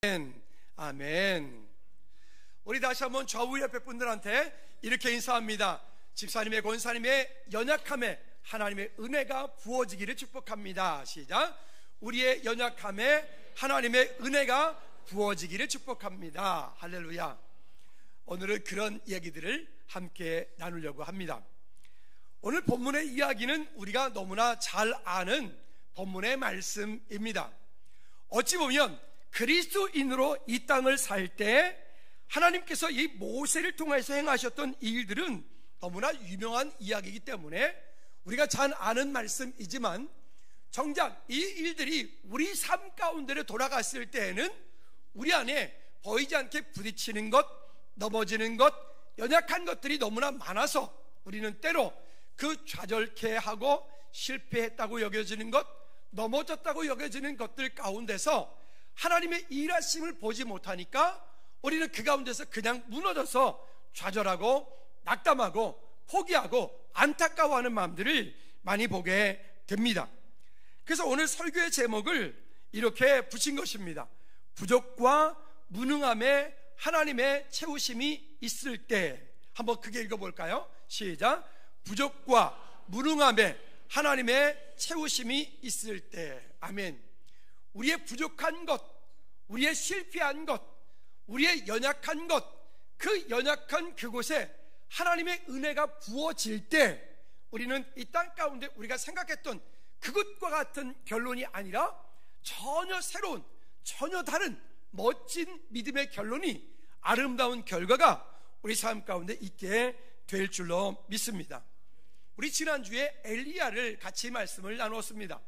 아멘. 우리 다시 한번 좌우 옆에 분들한테 이렇게 인사합니다. 집사님의 권사님의 연약함에 하나님의 은혜가 부어지기를 축복합니다. 시작. 우리의 연약함에 하나님의 은혜가 부어지기를 축복합니다. 할렐루야. 오늘은 그런 얘기들을 함께 나누려고 합니다. 오늘 본문의 이야기는 우리가 너무나 잘 아는 본문의 말씀입니다. 어찌 보면 그리스도인으로 이 땅을 살 때 하나님께서 이 모세를 통해서 행하셨던 일들은 너무나 유명한 이야기이기 때문에 우리가 잘 아는 말씀이지만, 정작 이 일들이 우리 삶 가운데로 돌아갔을 때에는 우리 안에 보이지 않게 부딪히는 것, 넘어지는 것, 연약한 것들이 너무나 많아서 우리는 때로 그 좌절케 하고 실패했다고 여겨지는 것, 넘어졌다고 여겨지는 것들 가운데서 하나님의 일하심을 보지 못하니까 우리는 그 가운데서 그냥 무너져서 좌절하고 낙담하고 포기하고 안타까워하는 마음들을 많이 보게 됩니다. 그래서 오늘 설교의 제목을 이렇게 붙인 것입니다. 부족과 무능함에 하나님의 채우심이 있을 때. 한번 크게 읽어볼까요? 시작. 부족과 무능함에 하나님의 채우심이 있을 때. 아멘. 우리의 부족한 것, 우리의 실패한 것, 우리의 연약한 것, 그 연약한 그곳에 하나님의 은혜가 부어질 때 우리는 이 땅 가운데 우리가 생각했던 그것과 같은 결론이 아니라 전혀 새로운, 전혀 다른 멋진 믿음의 결론이, 아름다운 결과가 우리 삶 가운데 있게 될 줄로 믿습니다. 우리 지난주에 엘리야를 같이 말씀을 나누었습니다.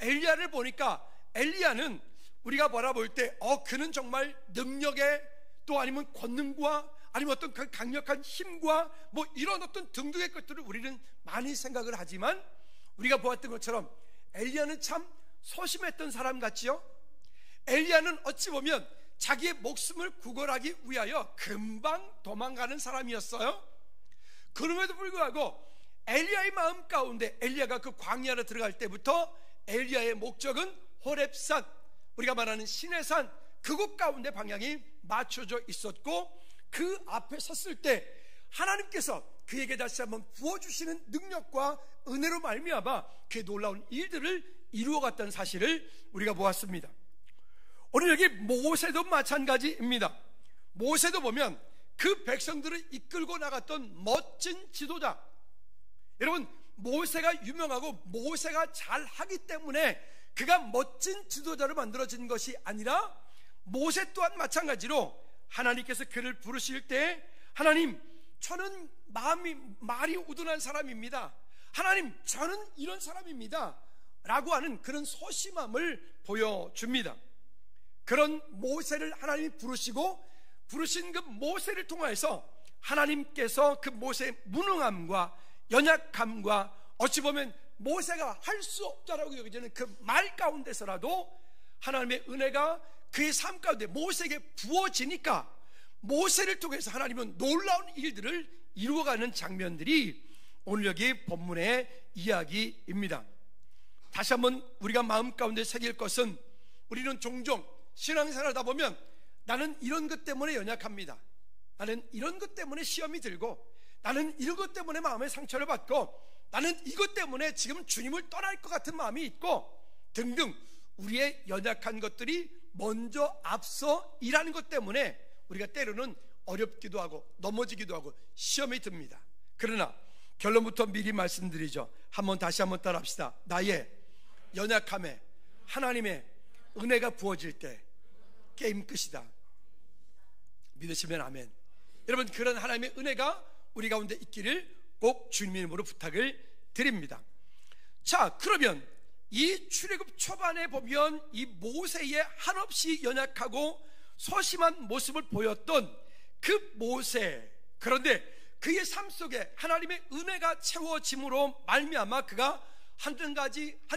엘리야를 보니까 엘리야는 우리가 바라볼 때 그는 정말 능력에, 또 아니면 권능과, 아니면 어떤 그 강력한 힘과 뭐 이런 어떤 등등의 것들을 우리는 많이 생각을 하지만, 우리가 보았던 것처럼 엘리야는 참 소심했던 사람 같지요. 엘리야는 어찌 보면 자기의 목숨을 구걸하기 위하여 금방 도망가는 사람이었어요. 그럼에도 불구하고 엘리야의 마음 가운데, 엘리야가 그 광야로 들어갈 때부터 엘리야의 목적은 호렙산, 우리가 말하는 신의 산, 그곳 가운데 방향이 맞춰져 있었고, 그 앞에 섰을 때 하나님께서 그에게 다시 한번 부어주시는 능력과 은혜로 말미암아 그의 놀라운 일들을 이루어갔다는 사실을 우리가 보았습니다. 오늘 여기 모세도 마찬가지입니다. 모세도 보면 그 백성들을 이끌고 나갔던 멋진 지도자. 여러분, 모세가 유명하고 모세가 잘하기 때문에 그가 멋진 지도자로 만들어진 것이 아니라, 모세 또한 마찬가지로 하나님께서 그를 부르실 때, 하나님, 저는 말이 우둔한 사람입니다. 하나님, 저는 이런 사람입니다 라고 하는 그런 소심함을 보여줍니다. 그런 모세를 하나님이 부르신 그 모세를 통해서 하나님께서 그 모세의 무능함과 연약함과, 어찌 보면 모세가 할 수 없다라고 여겨지는 그 말 가운데서라도 하나님의 은혜가 그의 삶 가운데 모세에게 부어지니까 모세를 통해서 하나님은 놀라운 일들을 이루어가는 장면들이 오늘 여기 본문의 이야기입니다. 다시 한번 우리가 마음 가운데 새길 것은, 우리는 종종 신앙생활하다 보면 나는 이런 것 때문에 연약합니다, 나는 이런 것 때문에 시험이 들고, 나는 이런 것 때문에 마음의 상처를 받고, 나는 이것 때문에 지금 주님을 떠날 것 같은 마음이 있고 등등, 우리의 연약한 것들이 먼저 앞서 일하는 것 때문에 우리가 때로는 어렵기도 하고 넘어지기도 하고 시험이 듭니다. 그러나 결론부터 미리 말씀드리죠. 다시 한번 따라합시다. 나의 연약함에 하나님의 은혜가 부어질 때 게임 끝이다. 믿으시면 아멘. 여러분, 그런 하나님의 은혜가 우리 가운데 있기를 꼭 주님 이름으로 부탁을 드립니다. 자, 그러면 이 출애굽 초반에 보면 이 모세의 한없이 연약하고 소심한 모습을 보였던 그 모세, 그런데 그의 삶 속에 하나님의 은혜가 채워짐으로 말미암아 그가 한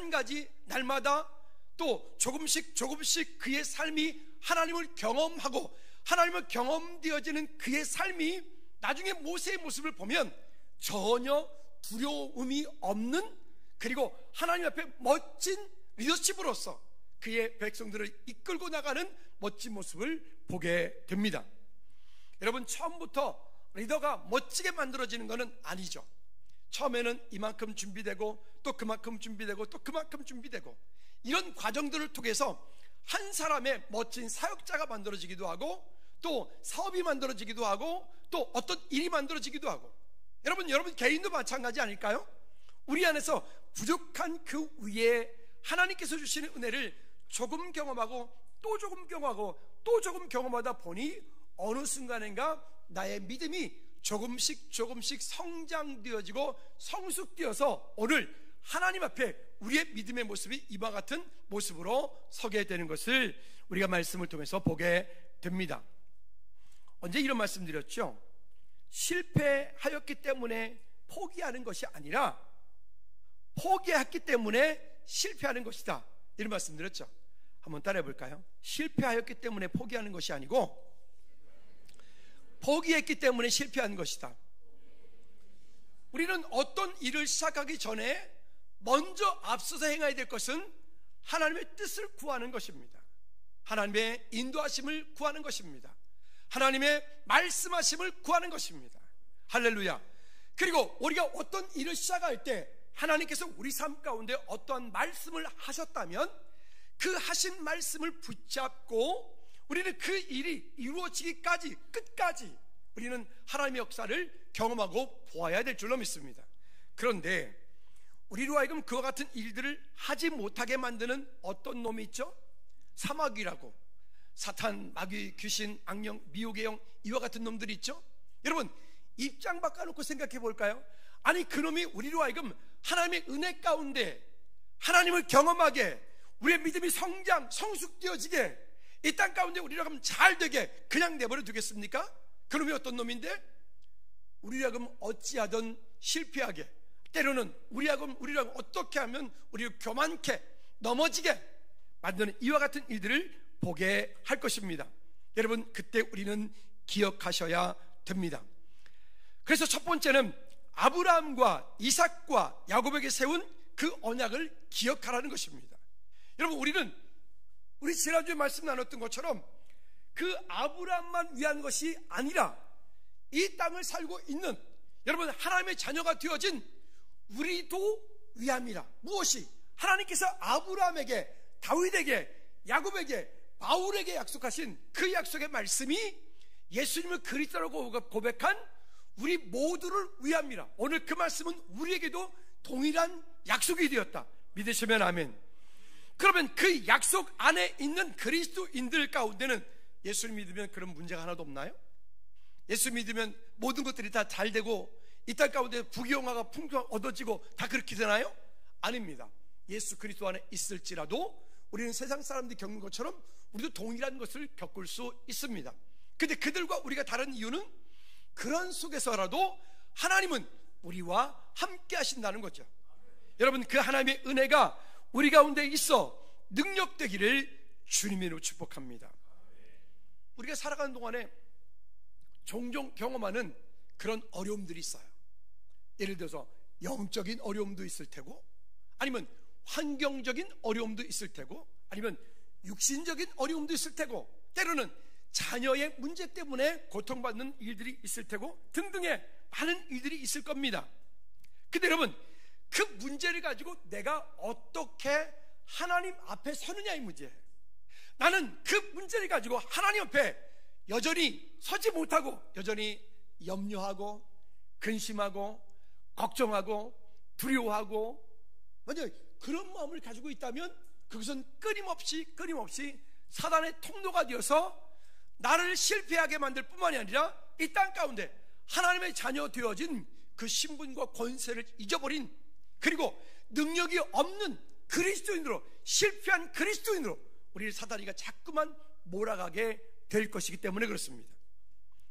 가지 날마다 또 조금씩 그의 삶이 하나님을 경험하고 하나님을 경험되어지는 그의 삶이 나중에 모세의 모습을 보면 전혀 두려움이 없는, 그리고 하나님 앞에 멋진 리더십으로서 그의 백성들을 이끌고 나가는 멋진 모습을 보게 됩니다. 여러분, 처음부터 리더가 멋지게 만들어지는 것은 아니죠. 처음에는 이만큼 준비되고 또 그만큼 준비되고 또 그만큼 준비되고, 이런 과정들을 통해서 한 사람의 멋진 사역자가 만들어지기도 하고, 또 사업이 만들어지기도 하고, 또 어떤 일이 만들어지기도 하고. 여러분 개인도 마찬가지 아닐까요? 우리 안에서 부족한 그 위에 하나님께서 주시는 은혜를 조금 경험하고 또 조금 경험하고 또 조금 경험하다 보니 어느 순간인가 나의 믿음이 조금씩 성장되어지고 성숙되어서 오늘 하나님 앞에 우리의 믿음의 모습이 이와 같은 모습으로 서게 되는 것을 우리가 말씀을 통해서 보게 됩니다. 언제 이런 말씀 드렸죠? 실패하였기 때문에 포기하는 것이 아니라 포기했기 때문에 실패하는 것이다, 이런 말씀 드렸죠. 한번 따라해 볼까요? 실패하였기 때문에 포기하는 것이 아니고 포기했기 때문에 실패한 것이다. 우리는 어떤 일을 시작하기 전에 먼저 앞서서 행해야 될 것은 하나님의 뜻을 구하는 것입니다. 하나님의 인도하심을 구하는 것입니다. 하나님의 말씀하심을 구하는 것입니다. 할렐루야. 그리고 우리가 어떤 일을 시작할 때 하나님께서 우리 삶 가운데 어떠한 말씀을 하셨다면 그 하신 말씀을 붙잡고 우리는 그 일이 이루어지기까지 끝까지 우리는 하나님의 역사를 경험하고 보아야 될 줄로 믿습니다. 그런데 우리로 하여금 그와 같은 일들을 하지 못하게 만드는 어떤 놈이 있죠? 사마귀라고, 사탄, 마귀, 귀신, 악령, 미혹의 영, 이와 같은 놈들이 있죠. 여러분, 입장 바꿔놓고 생각해 볼까요? 아니, 그놈이 우리로 하여금 하나님의 은혜 가운데 하나님을 경험하게, 우리의 믿음이 성숙되어지게, 이 땅 가운데 우리로 하여금 잘 되게 그냥 내버려 두겠습니까? 그놈이 어떤 놈인데? 우리로 하여금 어찌하든 실패하게, 때로는 우리로 하여금 어떻게 하면 우리를 교만케, 넘어지게 만드는 이와 같은 일들을 보게 할 것입니다. 여러분, 그때 우리는 기억하셔야 됩니다. 그래서 첫 번째는 아브라함과 이삭과 야곱에게 세운 그 언약을 기억하라는 것입니다. 여러분, 우리 지난주에 말씀 나눴던 것처럼 그 아브라함만 위한 것이 아니라 이 땅을 살고 있는 여러분, 하나님의 자녀가 되어진 우리도 위함이라. 무엇이? 하나님께서 아브라함에게, 다윗에게, 야곱에게, 바울에게 약속하신 그 약속의 말씀이 예수님을 그리스도라고 고백한 우리 모두를 위함이라. 오늘 그 말씀은 우리에게도 동일한 약속이 되었다. 믿으시면 아멘. 그러면 그 약속 안에 있는 그리스도인들 가운데는 예수를 믿으면 그런 문제가 하나도 없나요? 예수 믿으면 모든 것들이 다 잘 되고 이 땅 가운데 부귀영화가 풍성하게 얻어지고 다 그렇게 되나요? 아닙니다. 예수 그리스도 안에 있을지라도 우리는 세상 사람들이 겪는 것처럼 우리도 동일한 것을 겪을 수 있습니다. 근데 그들과 우리가 다른 이유는 그런 속에서라도 하나님은 우리와 함께 하신다는 거죠. 여러분, 그 하나님의 은혜가 우리 가운데 있어 능력되기를 주님으로 축복합니다. 우리가 살아가는 동안에 종종 경험하는 그런 어려움들이 있어요. 예를 들어서 영적인 어려움도 있을 테고, 아니면 환경적인 어려움도 있을 테고, 아니면 육신적인 어려움도 있을 테고, 때로는 자녀의 문제 때문에 고통받는 일들이 있을 테고 등등의 많은 일들이 있을 겁니다. 근데 여러분, 그 문제를 가지고 내가 어떻게 하나님 앞에 서느냐의 문제예요. 나는 그 문제를 가지고 하나님 앞에 여전히 서지 못하고 여전히 염려하고 근심하고 걱정하고 두려워하고 먼저 그런 마음을 가지고 있다면 그것은 끊임없이 사단의 통로가 되어서 나를 실패하게 만들 뿐만이 아니라 이 땅 가운데 하나님의 자녀 되어진 그 신분과 권세를 잊어버린, 그리고 능력이 없는 그리스도인으로, 실패한 그리스도인으로 우리 사단이가 자꾸만 몰아가게 될 것이기 때문에 그렇습니다.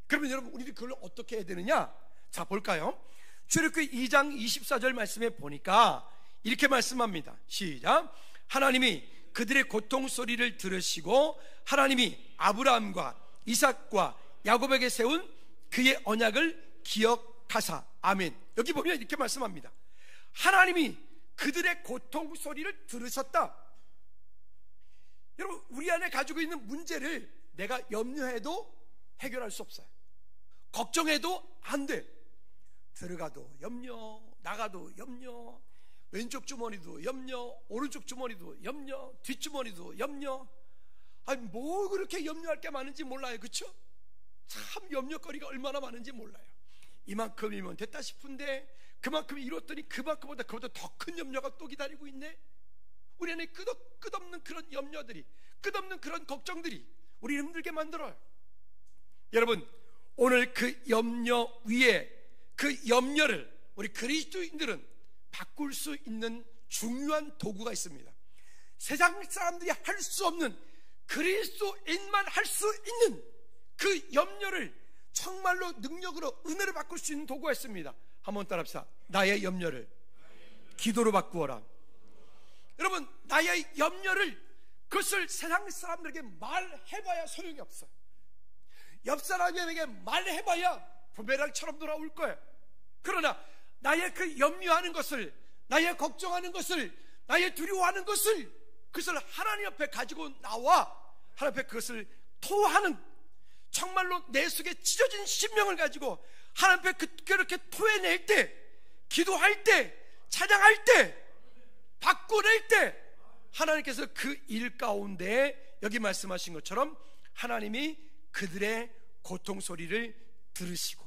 그러면 여러분, 우리들이 그걸 어떻게 해야 되느냐? 자, 볼까요? 출애굽기 2장 24절 말씀에 보니까 이렇게 말씀합니다. 시작. 하나님이 그들의 고통 소리를 들으시고 하나님이 아브라함과 이삭과 야곱에게 세운 그의 언약을 기억하사. 아멘. 여기 보면 이렇게 말씀합니다. 하나님이 그들의 고통 소리를 들으셨다. 여러분, 우리 안에 가지고 있는 문제를 내가 염려해도 해결할 수 없어요. 걱정해도 안 돼. 들어가도 염려, 나가도 염려, 왼쪽 주머니도 염려, 오른쪽 주머니도 염려, 뒷주머니도 염려. 아니, 뭐 그렇게 염려할 게 많은지 몰라요. 그렇죠? 참 염려거리가 얼마나 많은지 몰라요. 이만큼이면 됐다 싶은데 그만큼 이뤘더니 그만큼보다 더 큰 염려가 또 기다리고 있네. 우리 안에 끝없는 그런 염려들이, 끝없는 그런 걱정들이 우리를 힘들게 만들어요. 여러분, 오늘 그 염려 위에 그 염려를 우리 그리스도인들은 바꿀 수 있는 중요한 도구가 있습니다. 세상 사람들이 할 수 없는, 그리스도인만 할 수 있는 그 염려를 정말로 능력으로, 은혜로 바꿀 수 있는 도구가 있습니다. 한번 따라합시다. 나의 염려를 기도로 바꾸어라. 여러분, 나의 염려를, 그것을 세상 사람들에게 말해봐야 소용이 없어요. 옆 사람에게 말해봐야 부메랑처럼 돌아올 거예요. 그러나 나의 그 염려하는 것을, 나의 걱정하는 것을, 나의 두려워하는 것을, 그것을 하나님 앞에 가지고 나와 하나님 앞에 그것을 토하는, 정말로 내 속에 찢어진 심령을 가지고 하나님 앞에 그렇게 토해낼 때, 기도할 때, 찬양할 때, 바꿔낼 때, 하나님께서 그 일 가운데 여기 말씀하신 것처럼 하나님이 그들의 고통 소리를 들으시고,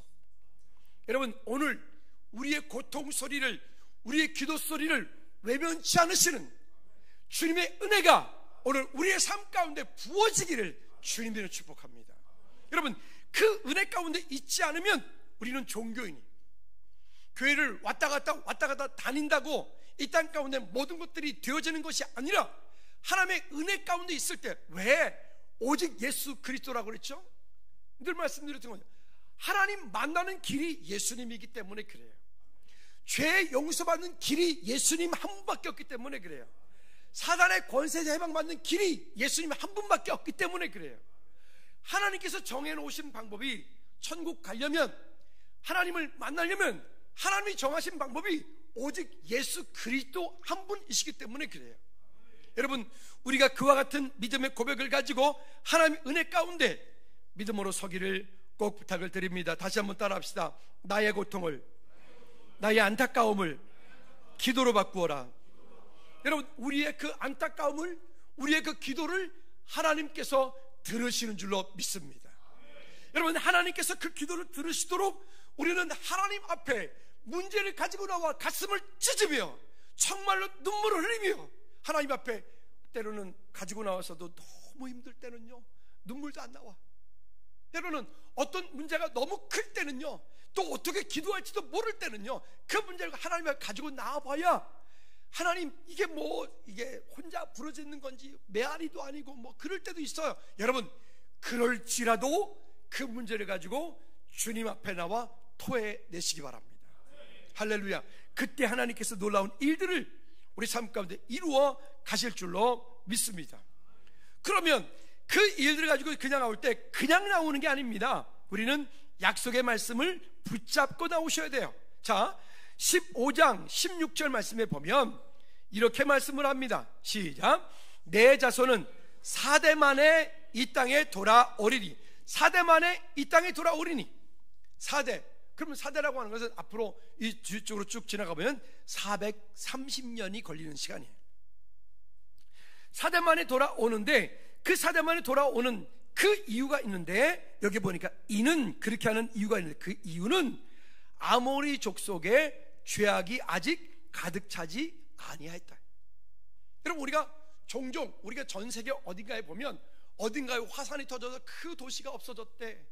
여러분, 오늘 우리의 고통 소리를, 우리의 기도 소리를 외면치 않으시는 주님의 은혜가 오늘 우리의 삶 가운데 부어지기를 주님으로 축복합니다. 여러분, 그 은혜 가운데 있지 않으면 우리는 종교인이, 교회를 왔다 갔다 다닌다고 이 땅 가운데 모든 것들이 되어지는 것이 아니라 하나님의 은혜 가운데 있을 때, 왜 오직 예수 그리스도라고 그랬죠? 늘 말씀드렸던 거죠. 하나님 만나는 길이 예수님이기 때문에 그래요. 죄 용서받는 길이 예수님 한 분밖에 없기 때문에 그래요. 사단의 권세에서 해방받는 길이 예수님 한 분밖에 없기 때문에 그래요. 하나님께서 정해놓으신 방법이, 천국 가려면, 하나님을 만나려면 하나님이 정하신 방법이 오직 예수 그리스도 한 분이시기 때문에 그래요. 여러분, 우리가 그와 같은 믿음의 고백을 가지고 하나님의 은혜 가운데 믿음으로 서기를 꼭 부탁을 드립니다. 다시 한번 따라합시다. 나의 고통을, 나의 안타까움을 기도로 바꾸어라. 여러분, 우리의 그 안타까움을, 우리의 그 기도를 하나님께서 들으시는 줄로 믿습니다. 여러분, 하나님께서 그 기도를 들으시도록 우리는 하나님 앞에 문제를 가지고 나와 가슴을 찢으며 정말로 눈물을 흘리며 하나님 앞에, 때로는 가지고 나와서도 너무 힘들 때는요 눈물도 안 나와. 때로는 어떤 문제가 너무 클 때는요, 또 어떻게 기도할지도 모를 때는요, 그 문제를 하나님 앞에 가지고 나와봐야, 하나님, 이게 혼자 부러지는 건지 메아리도 아니고 그럴 때도 있어요. 여러분, 그럴지라도 그 문제를 가지고 주님 앞에 나와 토해내시기 바랍니다. 할렐루야. 그때 하나님께서 놀라운 일들을 우리 삶 가운데 이루어 가실 줄로 믿습니다. 그러면 그 일들을 가지고 그냥 나올 때 그냥 나오는 게 아닙니다. 우리는 약속의 말씀을 붙잡고 나오셔야 돼요. 자, 15장 16절 말씀에 보면 이렇게 말씀을 합니다. 시작. 내 자손은 4대 만에 이 땅에 돌아오리니. 4대 만에 이 땅에 돌아오리니. 4대. 그러면 4대라고 하는 것은 앞으로 이 뒤쪽으로 쭉 지나가보면 430년이 걸리는 시간이에요. 4대 만에 돌아오는데, 그 4대 만에 돌아오는 그 이유가 있는데, 여기 보니까 이는, 그렇게 하는 이유가 있는데, 그 이유는 아모리 족속의 죄악이 아직 가득 차지 아니하였다. 여러분, 우리가 종종 우리가 전 세계 어딘가에 보면 어딘가에 화산이 터져서 그 도시가 없어졌대,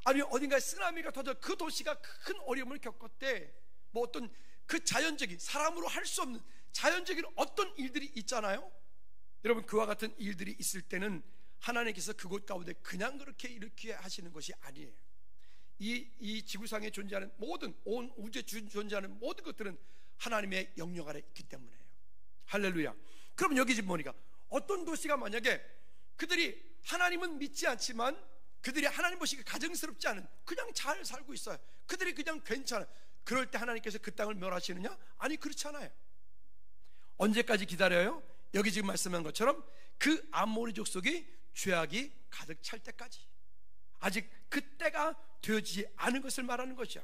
아니면 어딘가에 쓰나미가 터져 그 도시가 큰 어려움을 겪었대, 어떤 그 자연적인, 사람으로 할 수 없는 자연적인 어떤 일들이 있잖아요. 여러분, 그와 같은 일들이 있을 때는 하나님께서 그곳 가운데 그냥 그렇게 이렇게 하시는 것이 아니에요. 이 지구상에 존재하는 모든, 온 우주에 존재하는 모든 것들은 하나님의 영역 아래 있기 때문에요. 할렐루야. 그럼 여기 지금 보니까 어떤 도시가 만약에 그들이 하나님은 믿지 않지만 그들이 하나님 보시기에 가증스럽지 않은, 그냥 잘 살고 있어요. 그들이 그냥 괜찮아요. 그럴 때 하나님께서 그 땅을 멸하시느냐? 아니, 그렇지 않아요. 언제까지 기다려요? 여기 지금 말씀한 것처럼 그 아모리 족속이 죄악이 가득 찰 때까지, 아직 그때가 되어지지 않은 것을 말하는 것이죠.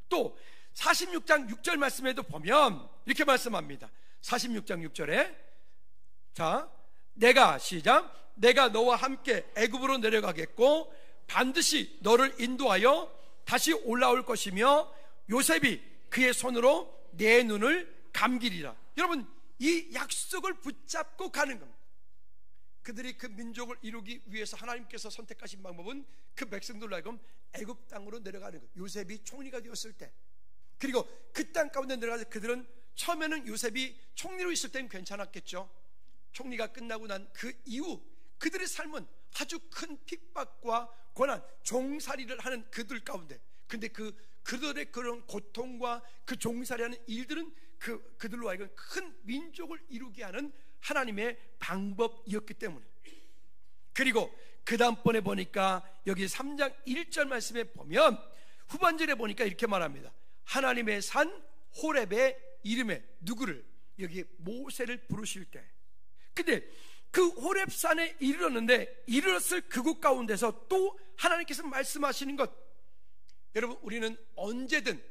또 46장 6절 말씀에도 보면 이렇게 말씀합니다. 46장 6절에 자, 내가 시작, 내가 너와 함께 애굽으로 내려가겠고 반드시 너를 인도하여 다시 올라올 것이며 요셉이 그의 손으로 내 눈을 감기리라. 여러분, 이 약속을 붙잡고 가는 겁니다. 그들이 그 민족을 이루기 위해서 하나님께서 선택하신 방법은 그 백성들로 하여금 애굽 땅으로 내려가는 것. 요셉이 총리가 되었을 때, 그리고 그 땅 가운데 내려가서 그들은 처음에는 요셉이 총리로 있을 때는 괜찮았겠죠. 총리가 끝나고 난 그 이후 그들의 삶은 아주 큰 핍박과 고난, 종살이를 하는 그들 가운데, 근데 그들의 그런 고통과 그 종살이하는 일들은 그들로 하여금 큰 민족을 이루게 하는 하나님의 방법이었기 때문에. 그리고 그 다음번에 보니까 여기 3장 1절 말씀에 보면 후반절에 보니까 이렇게 말합니다. 하나님의 산 호렙의 이름에 누구를? 여기 모세를 부르실 때. 근데 그 호렙산에 이르렀는데 이르렀을 그곳 가운데서 또 하나님께서 말씀하시는 것, 여러분, 우리는 언제든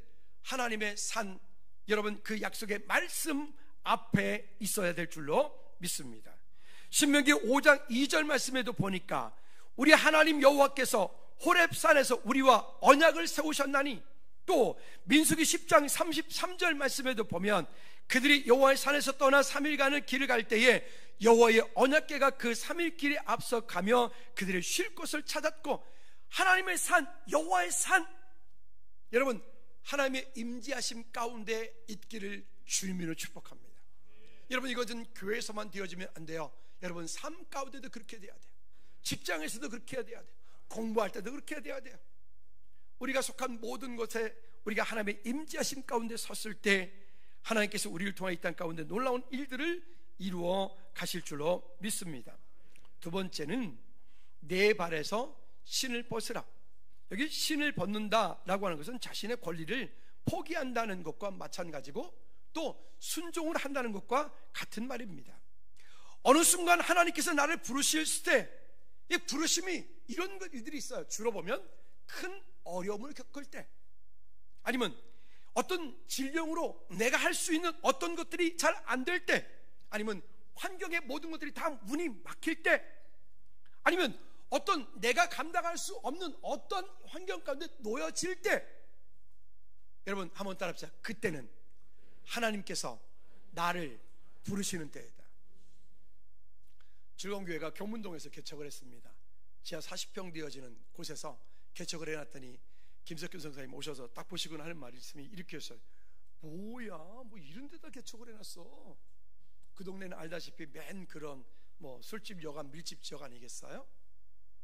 하나님의 산, 여러분, 그 약속의 말씀 앞에 있어야 될 줄로 믿습니다. 신명기 5장 2절 말씀에도 보니까 우리 하나님 여호와께서 호렙산에서 우리와 언약을 세우셨나니, 또 민수기 10장 33절 말씀에도 보면 그들이 여호와의 산에서 떠나 3일간의 길을 갈 때에 여호와의 언약궤가 그 3일 길에 앞서 가며 그들의 쉴 곳을 찾았고, 하나님의 산, 여호와의 산, 여러분, 하나님의 임재하심 가운데 있기를 주님으로 축복합니다. 여러분, 이것은 교회에서만 되어지면 안 돼요. 여러분, 삶 가운데도 그렇게 돼야 돼요. 직장에서도 그렇게 해야 돼요. 공부할 때도 그렇게 돼야 돼요. 우리가 속한 모든 것에 우리가 하나님의 임재하심 가운데 섰을 때 하나님께서 우리를 통해 이 땅 가운데 놀라운 일들을 이루어 가실 줄로 믿습니다. 두 번째는 내 발에서 신을 벗으라. 여기 신을 벗는다라고 하는 것은 자신의 권리를 포기한다는 것과 마찬가지고 또 순종을 한다는 것과 같은 말입니다. 어느 순간 하나님께서 나를 부르실 때 이 부르심이 이런 것들이 있어요. 주로 보면 큰 어려움을 겪을 때, 아니면 어떤 질병으로 내가 할 수 있는 어떤 것들이 잘 안 될 때, 아니면 환경의 모든 것들이 다 문이 막힐 때, 아니면 어떤 내가 감당할 수 없는 어떤 환경 가운데 놓여질 때, 여러분 한번 따라합시다. 그때는 하나님께서 나를 부르시는 때이다. 즐거운교회가 경문동에서 개척을 했습니다. 지하 40평 되어지는 곳에서 개척을 해놨더니 김석균 선생님 오셔서 딱 보시거나 하는 말씀이 이렇게 했어요. 뭐야, 뭐 이런 데다 개척을 해놨어. 그 동네는 알다시피 맨 그런 뭐 술집 여관, 밀집 지역 아니겠어요?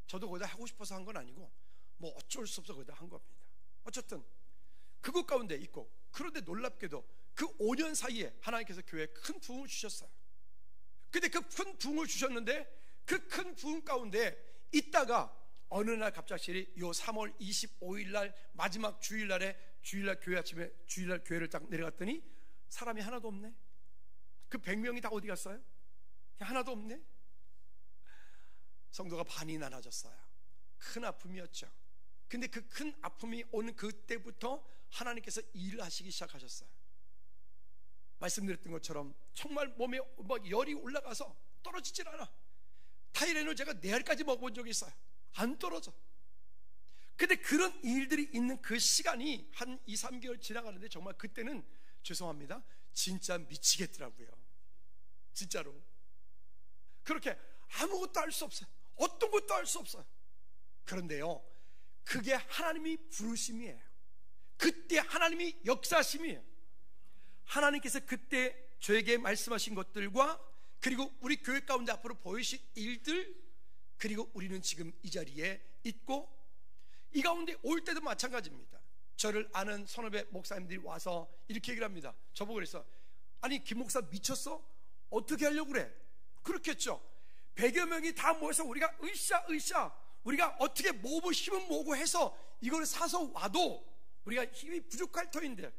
저도 거기다 하고 싶어서 한 건 아니고 뭐 어쩔 수 없어 거기다 한 겁니다. 어쨌든 그곳 가운데 있고, 그런데 놀랍게도 그 5년 사이에 하나님께서 교회에 큰 부흥을 주셨어요. 근데 그 큰 부흥을 주셨는데 그 큰 부흥 가운데 있다가 어느 날 갑작스레 요 3월 25일 날 마지막 주일날에 주일날 교회 아침에 주일날 교회를 딱 내려갔더니 사람이 하나도 없네. 그 100명이 다 어디 갔어요? 하나도 없네. 성도가 반이 나눠졌어요. 큰 아픔이었죠. 근데 그 큰 아픔이 오는 그때부터 하나님께서 일을 하시기 시작하셨어요. 말씀드렸던 것처럼 정말 몸에 막 열이 올라가서 떨어지질 않아. 타이레놀 제가 4알까지 먹어본 적이 있어요. 안 떨어져. 근데 그런 일들이 있는 그 시간이 한 2, 3개월 지나가는데 정말 그때는 죄송합니다, 진짜 미치겠더라고요. 진짜로. 그렇게 아무것도 할 수 없어요. 어떤 것도 할 수 없어요. 그런데요, 그게 하나님이 부르심이에요. 그때 하나님이 역사심이에요. 하나님께서 그때 저에게 말씀하신 것들과 그리고 우리 교회 가운데 앞으로 보이실 일들, 그리고 우리는 지금 이 자리에 있고 이 가운데 올 때도 마찬가지입니다. 저를 아는 선후배 목사님들이 와서 이렇게 얘기를 합니다. 저보고 그랬어. 아니 김 목사 미쳤어? 어떻게 하려고 그래? 그렇겠죠. 100여 명이 다 모여서 우리가 으쌰 우리가 어떻게 모으고 힘은 모으고 해서 이걸 사서 와도 우리가 힘이 부족할 터인데,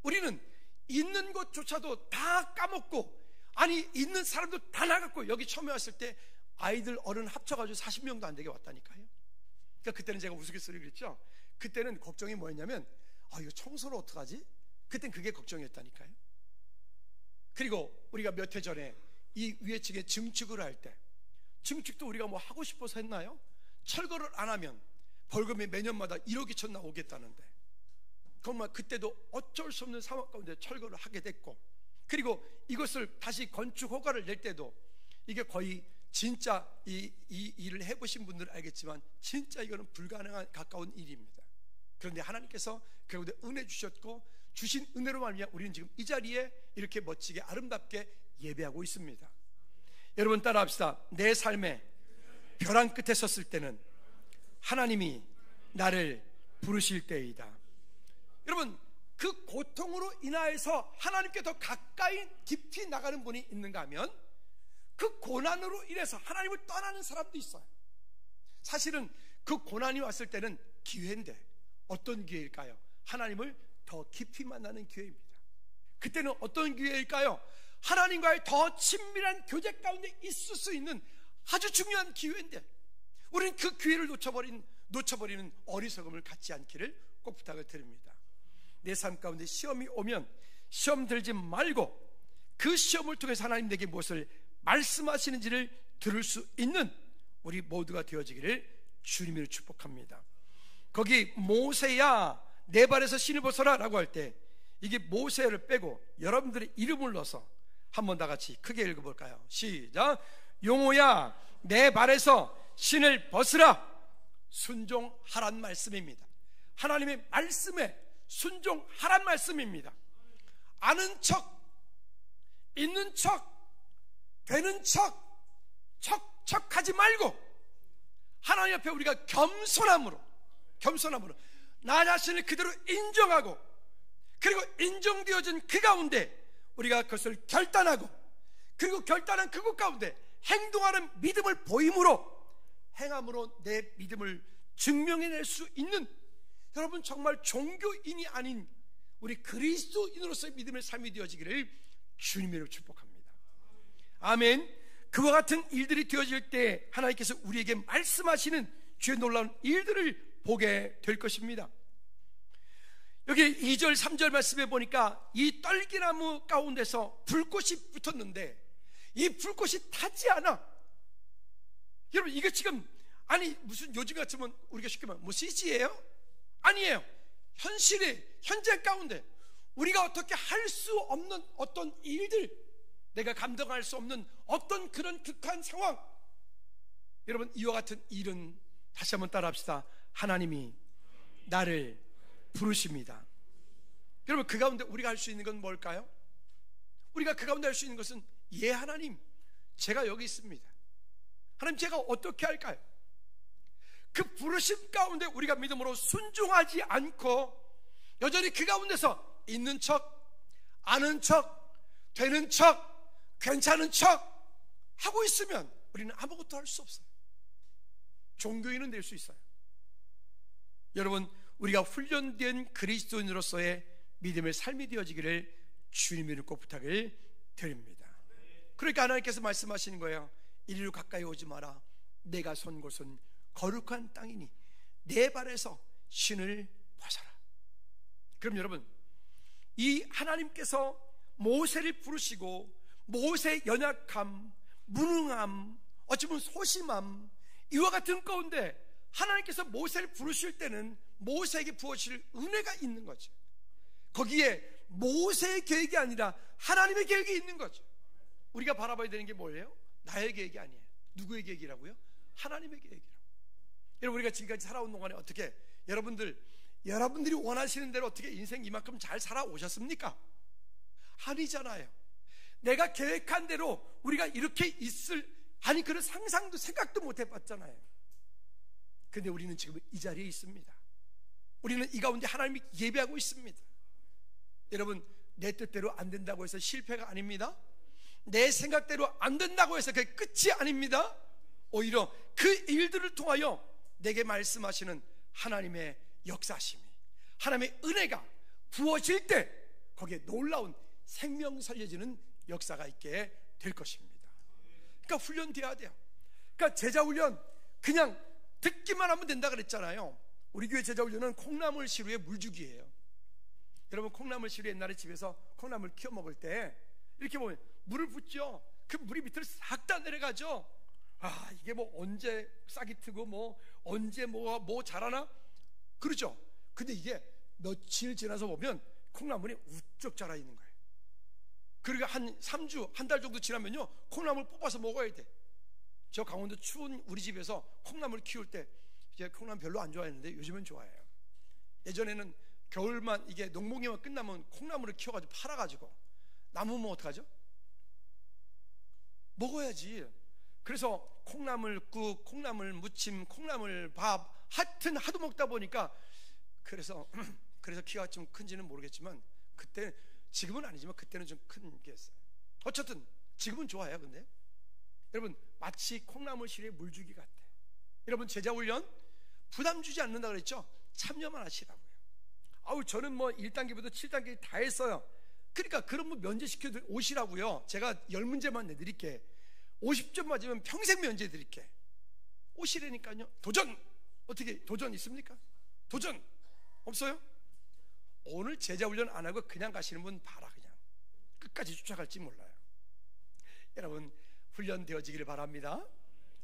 우리는 있는 것조차도 다 까먹고 아니 있는 사람도 다 나갔고, 여기 처음에 왔을 때 아이들 어른 합쳐가지고 40명도 안 되게 왔다니까요. 그러니까 그때는 제가 우스갯소리 그랬죠. 그때는 걱정이 뭐였냐면, 이거 청소를 어떡하지? 그땐 그게 걱정이었다니까요. 그리고 우리가 몇 해 전에 이 위에 층에 증축을 할 때, 증축도 우리가 뭐 하고 싶어서 했나요? 철거를 안 하면 벌금이 매년마다 1억 2천 나오겠다는데, 정말 그때도 어쩔 수 없는 상황 가운데 철거를 하게 됐고, 그리고 이것을 다시 건축 허가를 낼 때도 이게 거의 진짜 이 일을 해보신 분들은 알겠지만 진짜 이거는 불가능한 가까운 일입니다. 그런데 하나님께서 그 가운데 은혜 주셨고, 주신 은혜로 말미암아 우리는 지금 이 자리에 이렇게 멋지게 아름답게 예배하고 있습니다. 여러분 따라합시다. 내 삶에 벼랑 끝에 섰을 때는 하나님이 나를 부르실 때이다. 여러분, 그 고통으로 인하여서 하나님께 더 가까이 깊이 나가는 분이 있는가 하면, 그 고난으로 인해서 하나님을 떠나는 사람도 있어요. 사실은 그 고난이 왔을 때는 기회인데, 어떤 기회일까요? 하나님을 더 깊이 만나는 기회입니다. 그때는 어떤 기회일까요? 하나님과의 더 친밀한 교제 가운데 있을 수 있는 아주 중요한 기회인데, 우리는 그 기회를 놓쳐버리는 어리석음을 갖지 않기를 꼭 부탁을 드립니다. 내 삶 가운데 시험이 오면 시험 들지 말고 그 시험을 통해서 하나님 내게 무엇을 말씀하시는지를 들을 수 있는 우리 모두가 되어지기를 주님으로 축복합니다. 거기 모세야 내 발에서 신을 벗어라 라고 할 때, 이게 모세를 빼고 여러분들의 이름을 넣어서 한번 다 같이 크게 읽어볼까요? 시작. 용호야 내 발에서 신을 벗으라. 순종하란 말씀입니다. 하나님의 말씀에 순종하란 말씀입니다. 아는 척, 있는 척, 되는 척, 척척하지 말고 하나님 앞에 우리가 겸손함으로 나 자신을 그대로 인정하고, 그리고 인정되어진 그 가운데 우리가 그것을 결단하고, 그리고 결단한 그것 가운데 행동하는 믿음을 보임으로, 행함으로 내 믿음을 증명해낼 수 있는, 여러분 정말 종교인이 아닌 우리 그리스도인으로서의 믿음의 삶이 되어지기를 주님으로 축복합니다. 아멘. 그와 같은 일들이 되어질 때 하나님께서 우리에게 말씀하시는 주의 놀라운 일들을 보게 될 것입니다. 여기 2절 3절 말씀에 보니까 이 떨기나무 가운데서 불꽃이 붙었는데 이 불꽃이 타지 않아. 여러분 이게 지금 아니 무슨 요즘 같으면 우리가 쉽게 말하면 뭐 CG예요? 아니에요. 현실의 현재 가운데 우리가 어떻게 할 수 없는 어떤 일들, 내가 감당할 수 없는 어떤 그런 극한 상황, 여러분 이와 같은 일은 다시 한번 따라합시다. 하나님이 나를 부르십니다. 여러분 그 가운데 우리가 할 수 있는 건 뭘까요? 우리가 그 가운데 할 수 있는 것은, 예 하나님 제가 여기 있습니다. 하나님 제가 어떻게 할까요? 그 부르심 가운데 우리가 믿음으로 순종하지 않고 여전히 그 가운데서 있는 척, 아는 척, 되는 척, 괜찮은 척 하고 있으면 우리는 아무것도 할 수 없어요. 종교인은 될 수 있어요. 여러분 우리가 훈련된 그리스도인으로서의 믿음의 삶이 되어지기를 주님의 꼭 부탁을 드립니다. 그러니까 하나님께서 말씀하시는 거예요. 이리로 가까이 오지 마라. 내가 선 곳은 거룩한 땅이니 내 발에서 신을 벗어라. 그럼 여러분 이 하나님께서 모세를 부르시고 모세의 연약함, 무능함, 어찌보면 소심함, 이와 같은 가운데 하나님께서 모세를 부르실 때는 모세에게 부어주실 은혜가 있는 거죠. 거기에 모세의 계획이 아니라 하나님의 계획이 있는 거죠. 우리가 바라봐야 되는 게 뭐예요? 나의 계획이 아니에요. 누구의 계획이라고요? 하나님의 계획이라고. 여러분 우리가 지금까지 살아온 동안에 어떻게 여러분들이 원하시는 대로 어떻게 인생 이만큼 잘 살아오셨습니까? 아니잖아요. 내가 계획한 대로 우리가 이렇게 있을, 아니 그런 상상도 생각도 못 해봤잖아요. 근데 우리는 지금 이 자리에 있습니다. 우리는 이 가운데 하나님이 예배하고 있습니다. 여러분 내 뜻대로 안 된다고 해서 실패가 아닙니다. 내 생각대로 안 된다고 해서 그게 끝이 아닙니다. 오히려 그 일들을 통하여 내게 말씀하시는 하나님의 역사심이, 하나님의 은혜가 부어질 때 거기에 놀라운 생명 살려지는 역사가 있게 될 것입니다. 그러니까 훈련돼야 돼요. 그러니까 제자훈련 그냥 듣기만 하면 된다 그랬잖아요. 우리 교회 제자훈련은 콩나물 시루에 물주기예요. 여러분, 콩나물 시루 옛날에 집에서 콩나물 키워 먹을 때 이렇게 보면 물을 붓죠. 그 물이 밑으로 싹 다 내려가죠. 아, 이게 뭐 언제 싹이 트고 뭐 언제 뭐 자라나 그러죠. 근데 이게 며칠 지나서 보면 콩나물이 우쩍 자라 있는 거예요. 그러니까 한 3주, 한 달 정도 지나면요, 콩나물 뽑아서 먹어야 돼. 저 강원도 추운 우리 집에서 콩나물 키울 때 이제 콩나물 별로 안 좋아했는데 요즘은 좋아해요. 예전에는 겨울만 이게 농목이만 끝나면 콩나물을 키워가지고 팔아가지고 남으면 어떡하죠? 먹어야지. 그래서 콩나물국, 콩나물 무침, 콩나물 밥, 하여튼 하도 먹다 보니까 그래서 키가 좀 큰지는 모르겠지만 그때, 지금은 아니지만 그때는 좀 큰 게 있어요. 어쨌든 지금은 좋아요. 근데 여러분, 마치 콩나물 시루에 물주기 같아. 여러분, 제자훈련 부담 주지 않는다 그랬죠? 참여만 하시라고요. 아우, 저는 뭐 1단계부터 7단계 다 했어요. 그러니까 그런 분 면제시켜 오시라고요. 제가 10문제만 내드릴게. 50점 맞으면 평생 면제 드릴게. 오시라니까요. 도전! 어떻게 도전 있습니까? 도전! 없어요? 오늘 제자훈련 안 하고 그냥 가시는 분 봐라. 그냥 끝까지 쫓아갈지 몰라요. 여러분, 훈련되어지기를 바랍니다.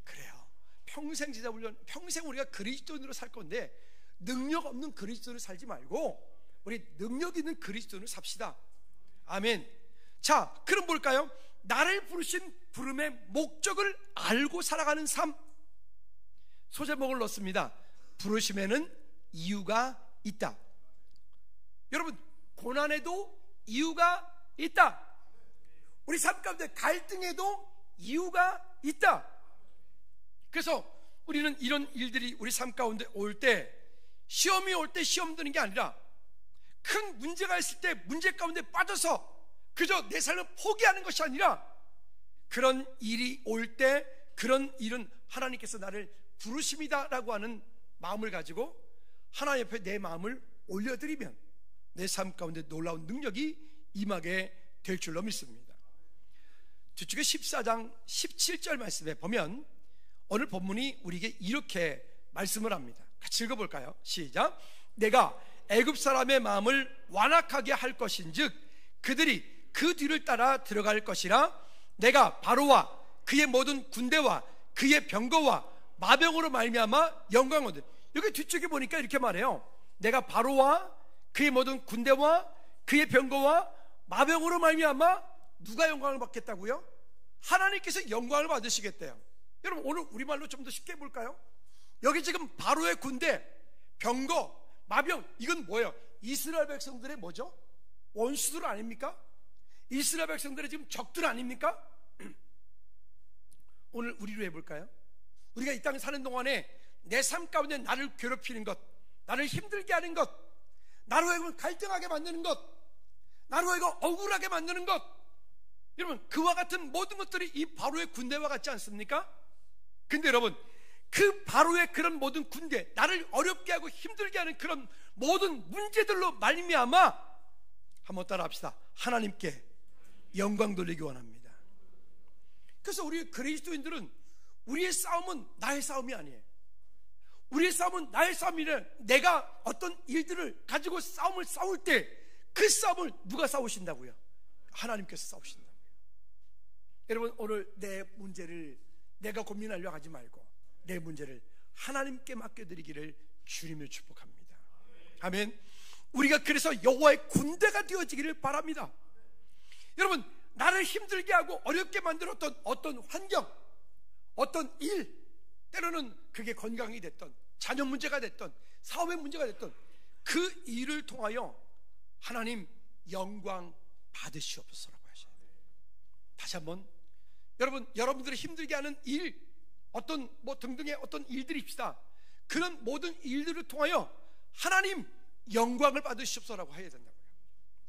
그래요. 평생 제자훈련, 평생 우리가 그리스도인으로 살 건데 능력 없는 그리스도인으로 살지 말고 우리 능력 있는 그리스도인으로 삽시다. 아멘. 자, 그럼 뭘까요? 나를 부르신 부름의 목적을 알고 살아가는 삶. 소제목을 넣습니다. 부르심에는 이유가 있다. 여러분, 고난에도 이유가 있다. 우리 삶 가운데 갈등에도 이유가 있다. 그래서 우리는 이런 일들이 우리 삶 가운데 올 때, 시험이 올 때 시험 드는 게 아니라 큰 문제가 있을 때 문제 가운데 빠져서 그저 내 삶을 포기하는 것이 아니라 그런 일이 올 때, 그런 일은 하나님께서 나를 부르심이다라고 하는 마음을 가지고 하나님 옆에 내 마음을 올려드리면 내 삶 가운데 놀라운 능력이 임하게 될 줄로 믿습니다. 뒤쪽에 14장 17절 말씀에 보면 오늘 본문이 우리에게 이렇게 말씀을 합니다. 같이 읽어볼까요? 시작. 내가 애굽 사람의 마음을 완악하게 할 것인즉 그들이 그 뒤를 따라 들어갈 것이라. 내가 바로와 그의 모든 군대와 그의 병거와 마병으로 말미암아 영광을 얻으리라. 여기 뒤쪽에 보니까 이렇게 말해요. 내가 바로와 그의 모든 군대와 그의 병거와 마병으로 말미암아 누가 영광을 받겠다고요? 하나님께서 영광을 받으시겠대요. 여러분, 오늘 우리말로 좀 더 쉽게 해볼까요? 여기 지금 바로의 군대, 병거, 마병, 이건 뭐예요? 이스라엘 백성들의 뭐죠? 원수들 아닙니까? 이스라엘 백성들의 지금 적들 아닙니까? 오늘 우리로 해볼까요? 우리가 이 땅에 사는 동안에 내 삶 가운데 나를 괴롭히는 것, 나를 힘들게 하는 것, 나로 하여금 갈등하게 만드는 것, 나로 하여금 억울하게 만드는 것, 여러분, 그와 같은 모든 것들이 이 바로의 군대와 같지 않습니까? 근데 여러분, 그 바로의 그런 모든 군대, 나를 어렵게 하고 힘들게 하는 그런 모든 문제들로 말미암아 한번 따라 합시다. 하나님께 영광 돌리기 원합니다. 그래서 우리 그리스도인들은 우리의 싸움은 나의 싸움이 아니에요. 우리의 싸움은 나의 싸움이 아니라 내가 어떤 일들을 가지고 싸움을 싸울 때 그 싸움을 누가 싸우신다고요? 하나님께서 싸우신다고요. 여러분, 오늘 내 문제를 내가 고민하려고 하지 말고 내 문제를 하나님께 맡겨드리기를 주님을 축복합니다. 아멘. 우리가 그래서 여호와의 군대가 되어지기를 바랍니다. 여러분, 나를 힘들게 하고 어렵게 만들었던 어떤 환경, 어떤 일, 때로는 그게 건강이 됐던, 자녀 문제가 됐던, 사업의 문제가 됐던 그 일을 통하여 하나님 영광 받으시옵소서라고 하셔야 돼요. 다시 한번, 여러분, 여러분들을 힘들게 하는 일, 어떤 뭐 등등의 어떤 일들입시다. 그런 모든 일들을 통하여 하나님 영광을 받으시옵소서라고 해야 된다고요.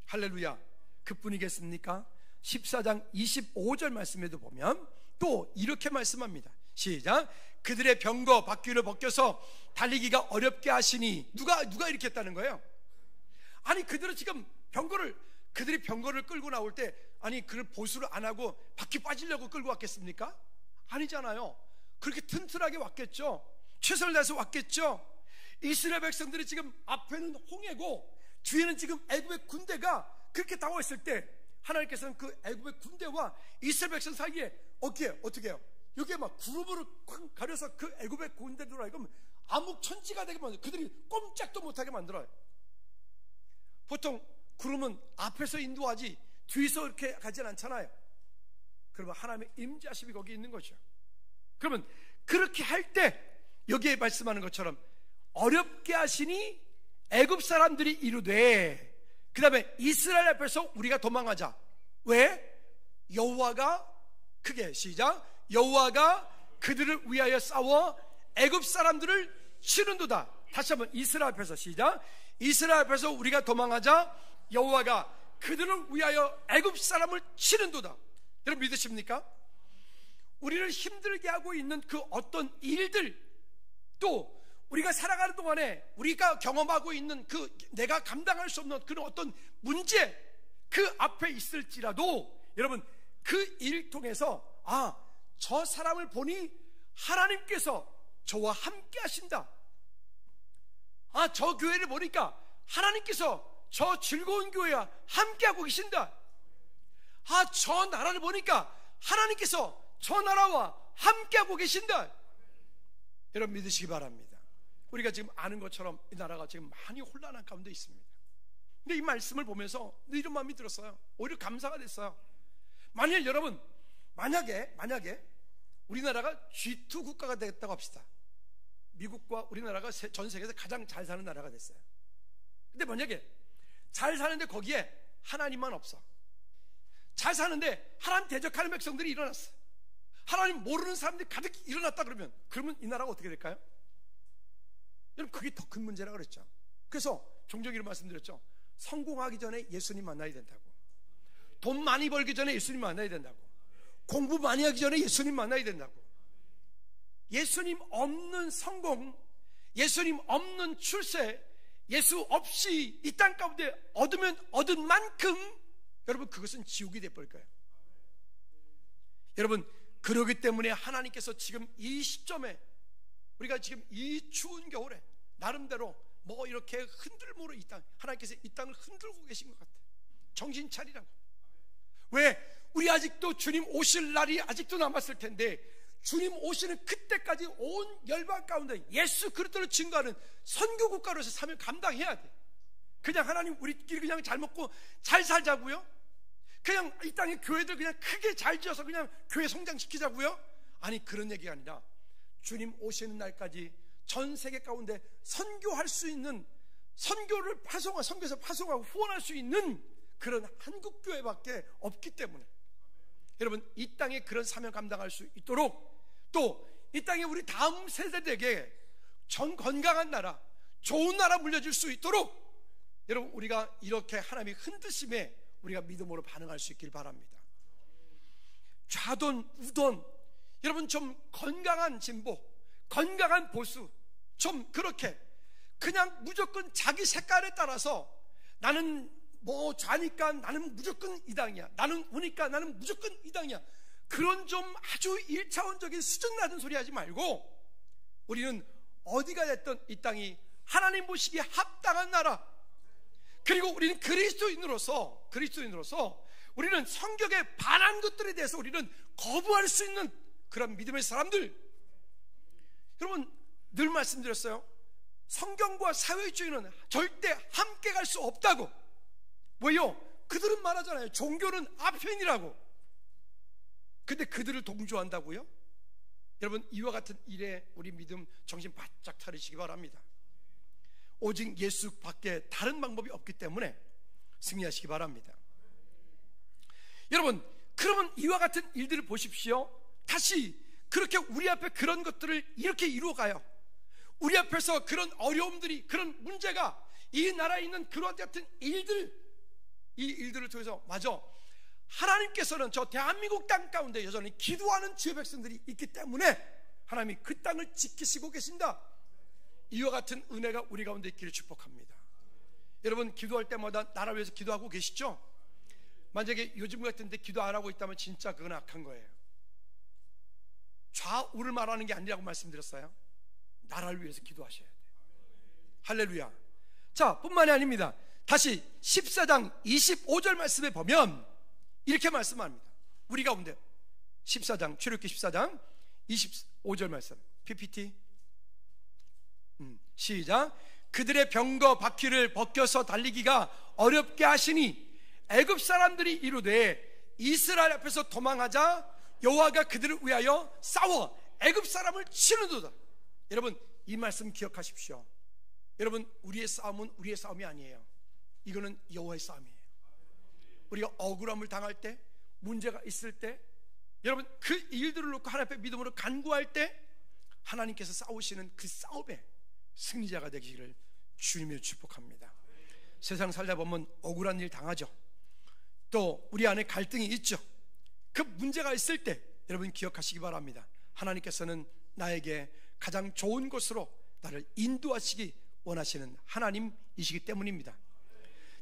할렐루야. 그뿐이겠습니까? 14장 25절 말씀에도 보면 또 이렇게 말씀합니다. 시작. 그들의 병거 바퀴를 벗겨서 달리기가 어렵게 하시니. 누가 이렇게 했다는 거예요? 아니, 그들은 지금 병거를 그들이 병거를 끌고 나올 때 아니 그를 보수를 안 하고 바퀴 빠지려고 끌고 왔겠습니까? 아니잖아요. 그렇게 튼튼하게 왔겠죠. 최선을 다해서 왔겠죠. 이스라엘 백성들이 지금 앞에는 홍해고 뒤에는 지금 애굽의 군대가 그렇게 나와 있을 때 하나님께서는 그 애굽의 군대와 이스라엘 백성 사이에 어떻게 해요? 여기에 막 구름으로 콱 가려서 그 애굽의 군대들로 하여금 암흑천지가 되게 만들어요. 그들이 꼼짝도 못하게 만들어요. 보통 구름은 앞에서 인도하지 뒤에서 이렇게 가진 않잖아요. 그러면 하나님의 임재하심이 거기 있는 거죠. 그러면 그렇게 할 때 여기에 말씀하는 것처럼 어렵게 하시니 애굽 사람들이 이르되, 그 다음에 이스라엘 앞에서 우리가 도망하자. 왜? 여호와가, 크게 시작, 여호와가 그들을 위하여 싸워 애굽 사람들을 치는도다. 다시 한번 이스라엘 앞에서 시작, 이스라엘 앞에서 우리가 도망하자. 여호와가 그들을 위하여 애굽 사람을 치는도다. 여러분 믿으십니까? 우리를 힘들게 하고 있는 그 어떤 일들, 또 우리가 살아가는 동안에 우리가 경험하고 있는 그 내가 감당할 수 없는 그런 어떤 문제, 그 앞에 있을지라도 여러분 그 일 통해서 저 사람을 보니 하나님께서 저와 함께 하신다. 저 교회를 보니까 하나님께서 저 즐거운 교회와 함께하고 계신다. 저 나라를 보니까 하나님께서 저 나라와 함께하고 계신다. 여러분 믿으시기 바랍니다. 우리가 지금 아는 것처럼 이 나라가 지금 많이 혼란한 가운데 있습니다. 근데 이 말씀을 보면서 이런 마음이 들었어요. 오히려 감사가 됐어요. 만약에 우리나라가 G2 국가가 되겠다고 합시다. 미국과 우리나라가 전 세계에서 가장 잘 사는 나라가 됐어요. 근데 만약에 잘 사는데 거기에 하나님만 없어. 잘 사는데 하나님 대적하는 백성들이 일어났어. 하나님 모르는 사람들이 가득 일어났다 그러면 이 나라가 어떻게 될까요? 여러분 그게 더 큰 문제라고 그랬죠. 그래서 종종 이런 말씀드렸죠. 성공하기 전에 예수님 만나야 된다고. 돈 많이 벌기 전에 예수님 만나야 된다고. 공부 많이 하기 전에 예수님 만나야 된다고. 예수님 없는 성공, 예수님 없는 출세, 예수 없이 이 땅 가운데 얻은 만큼 여러분 그것은 지옥이 돼버릴 거예요. 여러분 그러기 때문에 하나님께서 지금 이 시점에 우리가 지금 이 추운 겨울에 나름대로 이렇게 흔들모로 하나님께서 이 땅을 흔들고 계신 것 같아요. 정신 차리라고. 왜? 우리 아직도 주님 오실 날이 아직도 남았을 텐데 주님 오시는 그때까지 온 열방 가운데 예수 그리스도를 증거하는 선교국가로서 사명을 감당해야 돼. 그냥 하나님 우리끼리 그냥 잘 먹고 잘 살자고요? 그냥 이 땅의 교회들 그냥 크게 잘 지어서 그냥 교회 성장시키자고요? 아니 그런 얘기가 아니라 주님 오시는 날까지 전 세계 가운데 선교할 수 있는, 선교를 선교에서 파송하고 후원할 수 있는 그런 한국교회밖에 없기 때문에 여러분 이 땅에 그런 사명 감당할 수 있도록, 또 이 땅에 우리 다음 세대들에게 건강한 나라, 좋은 나라 물려줄 수 있도록 여러분 우리가 이렇게 하나님의 흔드심에 우리가 믿음으로 반응할 수 있길 바랍니다. 좌돈 우돈 여러분 좀 건강한 진보, 건강한 보수, 좀 그렇게 그냥 무조건 자기 색깔에 따라서 나는 좌니까 나는 무조건 이 당이야, 나는 우니까 나는 무조건 이 당이야, 그런 좀 아주 1차원적인 수준 낮은 소리 하지 말고 우리는 어디가 됐든 이 땅이 하나님 보시기에 합당한 나라, 그리고 우리는 그리스도인으로서 우리는 성경에 반한 것들에 대해서 우리는 거부할 수 있는 그런 믿음의 사람들. 여러분 늘 말씀드렸어요. 성경과 사회주의는 절대 함께 갈 수 없다고. 왜요? 그들은 말하잖아요. 종교는 아편이라고. 근데 그들을 동조한다고요? 여러분 이와 같은 일에 우리 믿음 정신 바짝 차리시기 바랍니다. 오직 예수 밖에 다른 방법이 없기 때문에 승리하시기 바랍니다. 여러분 그러면 이와 같은 일들을 보십시오. 다시 그렇게 우리 앞에 그런 것들을 이렇게 이루어가요. 우리 앞에서 그런 어려움들이, 그런 문제가, 이 나라에 있는 그런 같은 일들, 이 일들을 통해서 하나님께서는 저 대한민국 땅 가운데 여전히 기도하는 주의 백성들이 있기 때문에 하나님이 그 땅을 지키시고 계신다. 이와 같은 은혜가 우리 가운데 있기를 축복합니다. 여러분 기도할 때마다 나라 위해서 기도하고 계시죠? 만약에 요즘 같은데 기도 안 하고 있다면 진짜 그건 악한 거예요. 좌우를 말하는 게 아니라고 말씀드렸어요. 나라를 위해서 기도하셔야 돼요. 할렐루야. 자, 뿐만이 아닙니다. 다시 14장 25절 말씀에 보면 이렇게 말씀합니다. 우리 가운데 14장, 출애굽기 14장 25절 말씀, PPT 시작. 그들의 병거 바퀴를 벗겨서 달리기가 어렵게 하시니 애굽 사람들이 이르되 이스라엘 앞에서 도망하자 여호와가 그들을 위하여 싸워 애굽 사람을 치는도다. 여러분, 이 말씀 기억하십시오. 여러분, 우리의 싸움은 우리의 싸움이 아니에요. 이거는 여호와의 싸움이에요. 우리가 억울함을 당할 때, 문제가 있을 때, 여러분 그 일들을 놓고 하나님 앞에 믿음으로 간구할 때 하나님께서 싸우시는 그 싸움에 승리자가 되기를 주님을 축복합니다. 세상 살다 보면 억울한 일 당하죠. 또 우리 안에 갈등이 있죠. 그 문제가 있을 때 여러분 기억하시기 바랍니다. 하나님께서는 나에게 가장 좋은 곳으로 나를 인도하시기 원하시는 하나님이시기 때문입니다.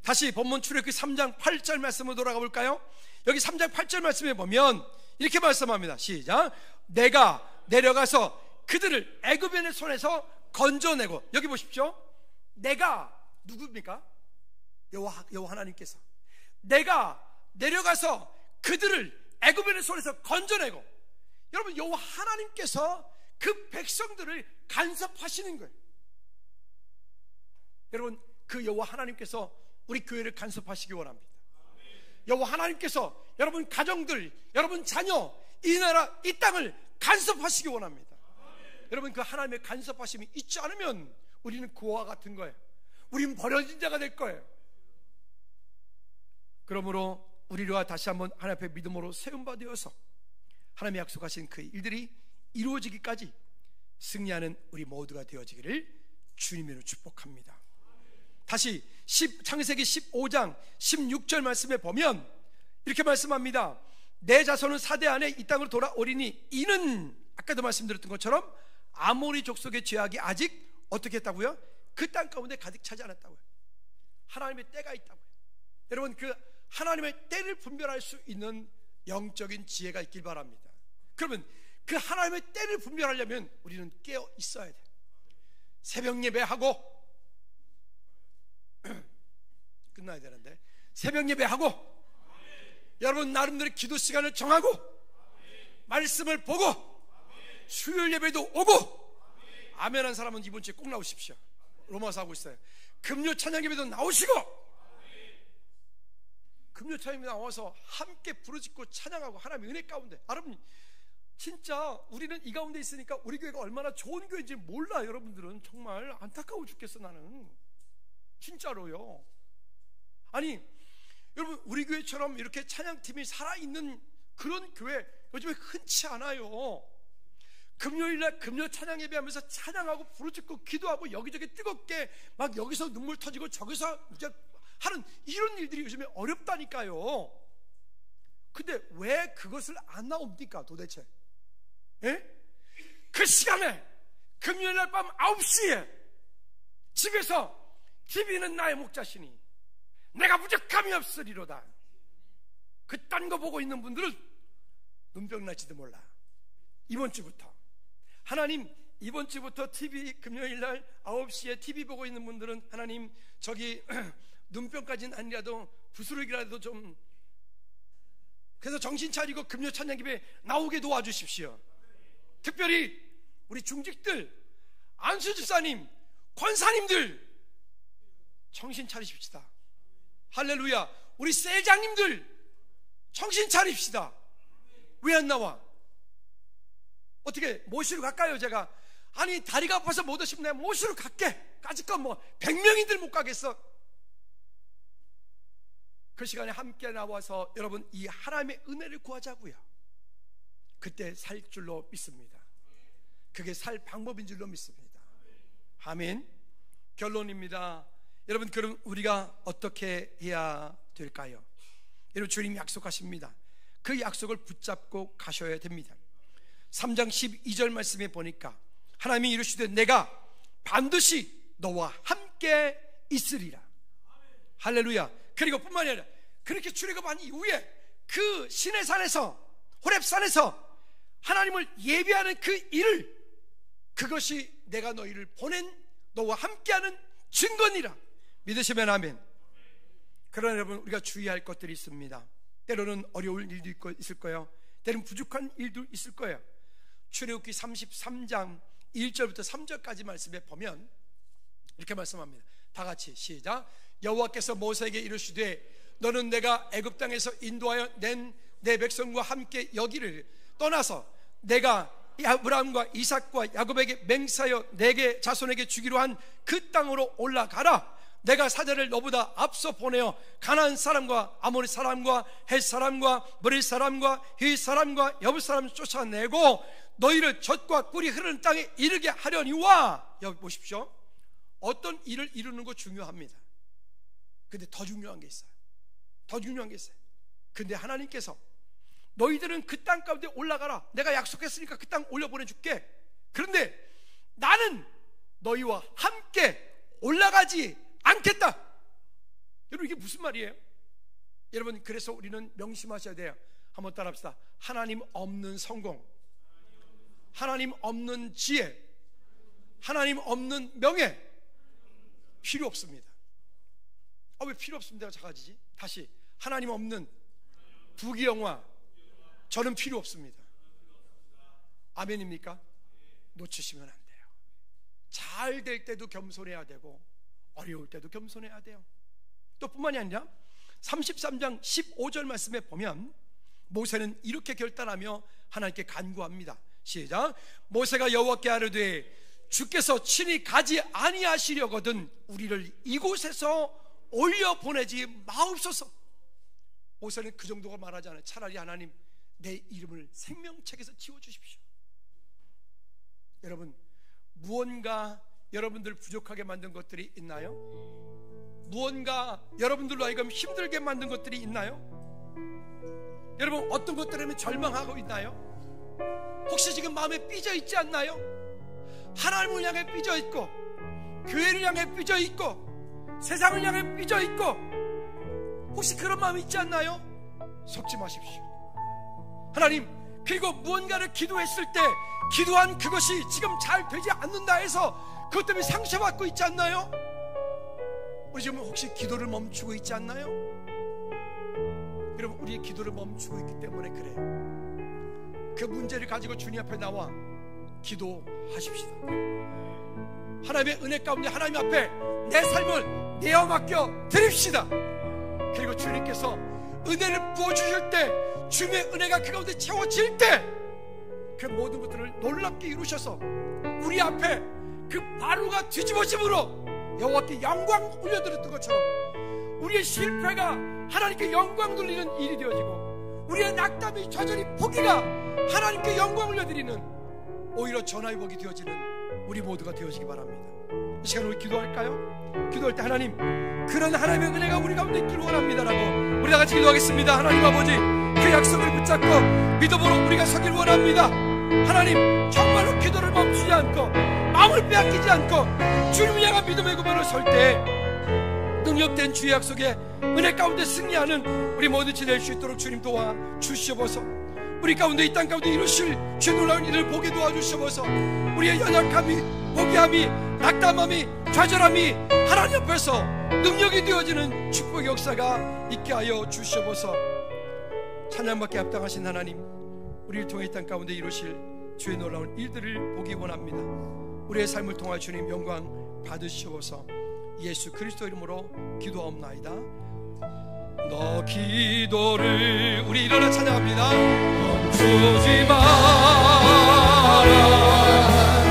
다시 본문 출애굽기 3장 8절 말씀으로 돌아가 볼까요? 여기 3장 8절 말씀에 보면 이렇게 말씀합니다. 시작. 내가 내려가서 그들을 애굽인의 손에서 건져내고, 여기 보십시오. 내가 누굽니까? 여호와 하나님께서 내가 내려가서 그들을 애굽인의 손에서 건져내고, 여러분 여호와 하나님께서 그 백성들을 간섭하시는 거예요. 여러분, 그 여호와 하나님께서 우리 교회를 간섭하시기 원합니다. 여호와 하나님께서 여러분 가정들, 여러분 자녀, 이 나라, 이 땅을 간섭하시기 원합니다. 여러분, 그 하나님의 간섭하심이 있지 않으면 우리는 그와 같은 거예요. 우리는 버려진 자가 될 거예요. 그러므로 우리가 다시 한번 하나님 앞에 믿음으로 세움바 되어서 하나님이 약속하신 그 일들이 이루어지기까지 승리하는 우리 모두가 되어지기를 주님으로 축복합니다. 다시 창세기 15장 16절 말씀에 보면 이렇게 말씀합니다. 내 자손은 4대 안에 이 땅으로 돌아오리니 이는 아까도 말씀드렸던 것처럼 아모리 족속의 죄악이 아직 어떻게 했다고요? 그 땅 가운데 가득 차지 않았다고요. 하나님의 때가 있다고요. 여러분, 그 하나님의 때를 분별할 수 있는 영적인 지혜가 있길 바랍니다. 그러면 그 하나님의 때를 분별하려면 우리는 깨어 있어야 돼요. 새벽 예배하고 끝나야 되는데, 새벽 예배하고 여러분 나름대로 기도 시간을 정하고 말씀을 보고 수요일 예배도 오고, 아멘 한 사람은 이번 주에 꼭 나오십시오. 로마서 하고 있어요. 금요 찬양 예배도 나오시고, 금요 찬양 예배 나와서 함께 부르짖고 찬양하고 하나님의 은혜 가운데. 여러분 진짜 우리는 이 가운데 있으니까 우리 교회가 얼마나 좋은 교회인지 몰라. 여러분들은 정말 안타까워 죽겠어. 나는 진짜로요. 아니 여러분, 우리 교회처럼 이렇게 찬양팀이 살아있는 그런 교회 요즘에 흔치 않아요. 금요일날 금요 찬양 예배하면서 찬양하고 부르짖고 기도하고 여기저기 뜨겁게 막 여기서 눈물 터지고 저기서 이제 하는 이런 일들이 요즘에 어렵다니까요. 근데 왜 그것을 안 나옵니까 도대체? 예? 그 시간에 금요일날 밤 9시에 집에서 TV는 나의 목자시니 내가 부족함이 없으리로다. 그딴 거 보고 있는 분들은 눈병 날지도 몰라. 이번 주부터 하나님, 이번 주부터 TV 금요일날 9시에 TV 보고 있는 분들은 하나님 저기 눈병까지는 아니라도 부스러기라도 좀, 그래서 정신 차리고 금요 찬양 예배 나오게 도와주십시오. 특별히 우리 중직들, 안수 집사님, 권사님들 정신 차리십시다. 할렐루야. 우리 세장님들 정신 차립시다. 왜 안 나와? 어떻게 모시러 갈까요? 제가 아니 다리가 아파서 못 오시면 내가 모시러 갈게. 까짓 건 뭐 100명인들 못 가겠어. 그 시간에 함께 나와서 여러분 이 하나님의 은혜를 구하자고요. 그때 살 줄로 믿습니다. 그게 살 방법인 줄로 믿습니다. 아멘. 결론입니다. 여러분, 그럼 우리가 어떻게 해야 될까요? 여러분, 주님 약속하십니다. 그 약속을 붙잡고 가셔야 됩니다. 3장 12절 말씀에 보니까 하나님이 이르시되 내가 반드시 너와 함께 있으리라. 할렐루야. 그리고 뿐만이 아니라 그렇게 출애굽한 이후에 그 시내산에서, 호렙산에서 하나님을 예배하는 그 일을, 그것이 내가 너희를 보낸 너와 함께하는 증거니라. 믿으시면 아멘. 그러나 여러분, 우리가 주의할 것들이 있습니다. 때로는 어려울 일도 있을 거예요. 때로는 부족한 일도 있을 거예요. 출애굽기 33장 1절부터 3절까지 말씀에 보면 이렇게 말씀합니다. 다 같이 시작. 여호와께서 모세에게 이르시되 너는 내가 애굽 땅에서 인도하여 낸 내 백성과 함께 여기를 떠나서 내가 아브라함과 이삭과 야곱에게 맹세하여 내게 자손에게 주기로 한 그 땅으로 올라가라. 내가 사자를 너보다 앞서 보내어 가나안 사람과 아모리 사람과 헷 사람과 머리 사람과 히 사람과 여부 사람을 쫓아내고 너희를 젖과 꿀이 흐르는 땅에 이르게 하려니와. 여기 보십시오. 어떤 일을 이루는 거 중요합니다. 근데 더 중요한 게 있어요. 근데 하나님께서 너희들은 그 땅 가운데 올라가라. 내가 약속했으니까 그 땅 올려보내줄게. 그런데 나는 너희와 함께 올라가지 않겠다. 여러분, 이게 무슨 말이에요? 여러분, 그래서 우리는 명심하셔야 돼요. 한번 따라합시다. 하나님 없는 성공, 하나님 없는 지혜, 하나님 없는 명예 필요 없습니다. 왜 필요 없습니다가 작아지지? 다시, 하나님 없는 부귀영화, 저는 필요 없습니다. 아멘입니까? 놓치시면 안 돼요. 잘 될 때도 겸손해야 되고 어려울 때도 겸손해야 돼요. 또 뿐만이 아니라 33장 15절 말씀에 보면 모세는 이렇게 결단하며 하나님께 간구합니다. 시작. 모세가 여호와께 아뢰되 주께서 친히 가지 아니하시려거든 우리를 이곳에서 올려보내지 마옵소서. 모세는 그 정도가 말하지 않아요. 차라리 하나님, 내 이름을 생명책에서 지워주십시오. 여러분, 무언가 여러분들 부족하게 만든 것들이 있나요? 무언가 여러분들로 하여금 힘들게 만든 것들이 있나요? 여러분, 어떤 것 때문에 절망하고 있나요? 혹시 지금 마음에 삐져 있지 않나요? 하나님을 향해 삐져 있고, 교회를 향해 삐져 있고, 세상을 향해 삐져 있고, 혹시 그런 마음이 있지 않나요? 속지 마십시오. 하나님, 그리고 무언가를 기도했을 때 기도한 그것이 지금 잘 되지 않는다 해서 그것 때문에 상처받고 있지 않나요? 우리 지금 혹시 기도를 멈추고 있지 않나요? 여러분, 우리의 기도를 멈추고 있기 때문에 그래요. 그 문제를 가지고 주님 앞에 나와 기도하십시다. 하나님의 은혜 가운데 하나님 앞에 내 삶을 내어 맡겨 드립시다. 그리고 주님께서 은혜를 부어주실 때, 주님의 은혜가 그 가운데 채워질 때, 그 모든 것들을 놀랍게 이루셔서 우리 앞에 그 바로가 뒤집어짐으로 여호와께 영광 올려드렸던 것처럼 우리의 실패가 하나님께 영광 돌리는 일이 되어지고, 우리의 낙담이 좌절이 포기가 하나님께 영광 올려드리는 오히려 전화위복이 되어지는 우리 모두가 되어지기 바랍니다. 이 시간 우리 기도할까요? 기도할 때 하나님, 그런 하나님의 은혜가 우리 가운데 있기를 원합니다라고 우리 다같이 기도하겠습니다. 하나님 아버지, 그 약속을 붙잡고 믿음으로 우리가 서길 원합니다. 하나님, 정말로 기도를 멈추지 않고 마음을 빼앗기지 않고 주님을 향한 믿음의 구멍을 설 때 능력된 주의 약속에 은혜 가운데 승리하는 우리 모두 지낼 수 있도록 주님 도와 주시옵소서. 우리 가운데 이 땅 가운데 이루실 주 놀라운 일을 보게 도와주시옵소서. 우리의 연약함이, 포기함이, 낙담함이, 좌절함이 하나님 앞에서 능력이 되어지는 축복의 역사가 있게 하여 주시옵소서. 찬양받게 합당하신 하나님, 우리를 통해 이 땅 가운데 이루실 주의 놀라운 일들을 보기 원합니다. 우리의 삶을 통하여 주님 영광 받으시옵소서. 예수 그리스도 이름으로 기도하옵나이다. 너 기도를, 우리 일어나 찬양합니다. 멈추지 마라.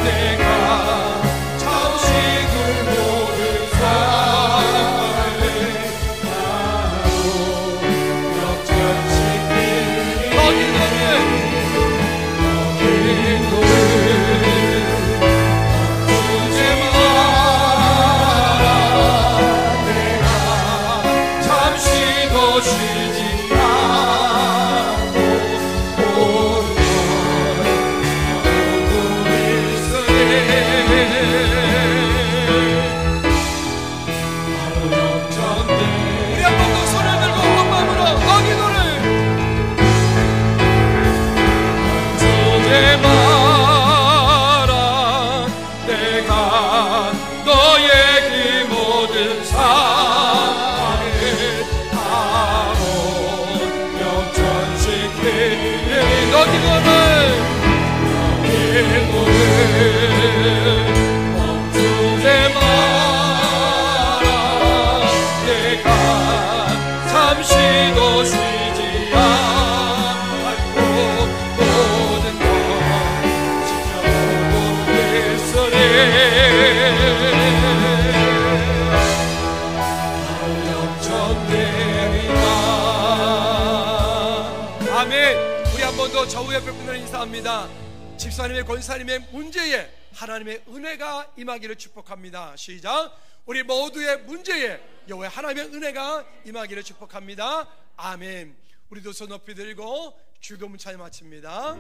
내가 잠시도 모를 삶을 나로 역전시키리. 너 기도를 쉬지 않고 마라. 내가 너의 그 모든 사랑을 바로 역전시키리. 너희 눈을 멈추지 마라. 내가 잠시도 쉬지 않고 모든 것 지켜보고 있으리. 역전되리라. 아멘. 우리 한 번 더 좌우 옆에 분들 인사합니다. 집사님의 권사님의 문제에 하나님의 은혜가 임하기를 축복합니다. 시작. 우리 모두의 문제에 여호와의 하나님의 은혜가 임하기를 축복합니다. 아멘. 우리 두 손 높이 들고 즐거운 찬양 마칩니다.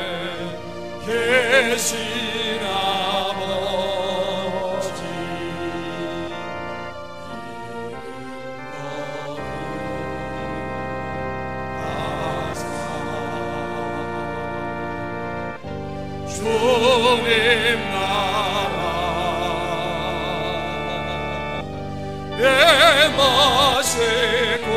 하늘에 계신 아버지, 주님 나라 내 마시고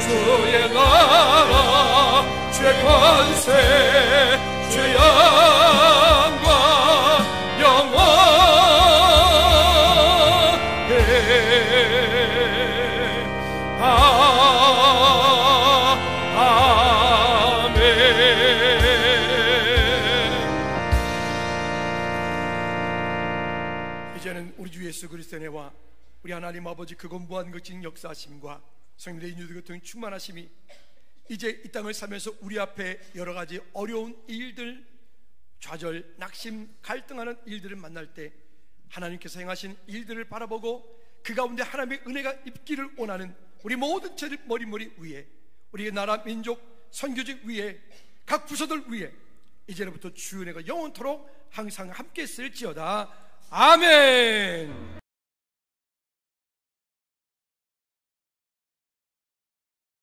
주의 나라 주의 권세 주의 영광 영원해. 아멘. 이제는 우리 주 예수 그리스도의 은혜와 우리 하나님 아버지 그것 무한극진 역사하심과 성령의 인유도 같은 충만하심이 이제 이 땅을 살면서 우리 앞에 여러 가지 어려운 일들, 좌절, 낙심, 갈등하는 일들을 만날 때 하나님께서 행하신 일들을 바라보고 그 가운데 하나님의 은혜가 있기를 원하는 우리 모든 죄를 머리머리 위에, 우리의 나라 민족 선교지 위에, 각 부서들 위에 이제부터 주의 은혜가 영원토록 항상 함께 있을지어다. 아멘.